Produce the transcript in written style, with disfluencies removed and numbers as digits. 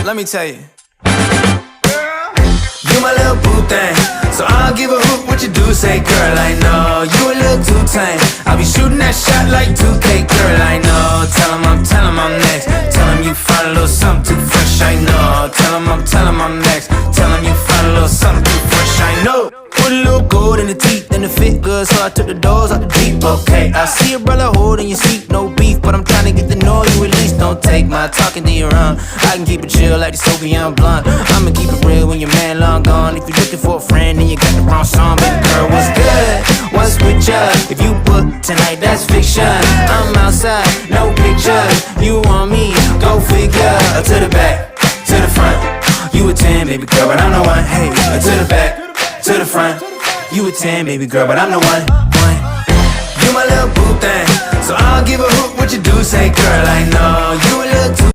Let me tell you. You my little boo thing, so I'll give a hoot what you do. Say, girl, I know you a little too tame. I'll be shooting that shot like 2K, girl, I know. Tell him I'm next. Tell him you find a little something too fresh, I know. Tell him I'm next. Tell him you find a little something too fresh, I know. Put a little gold in the teeth and it fit good, so I took the doors out the Jeep. Okay, I see a brother holding your seat, no beef, but I'm trying to get to know you at least. Don't take my talking to your own. I can keep it chill like the Soviet blunt. I'ma keep it real when your man long gone. If you're looking for a friend and you got the wrong song, baby girl, what's good? What's with ya? If you book tonight, that's fiction. I'm outside, no pictures. You want me? Go figure. To the back, to the front. You a 10, baby girl, but I'm the one. Hey, to the back, to the front. You a 10, baby girl, but I'm the one. You my little boo thing, so I'll give a hoot what you do. Say, girl, I know you a little too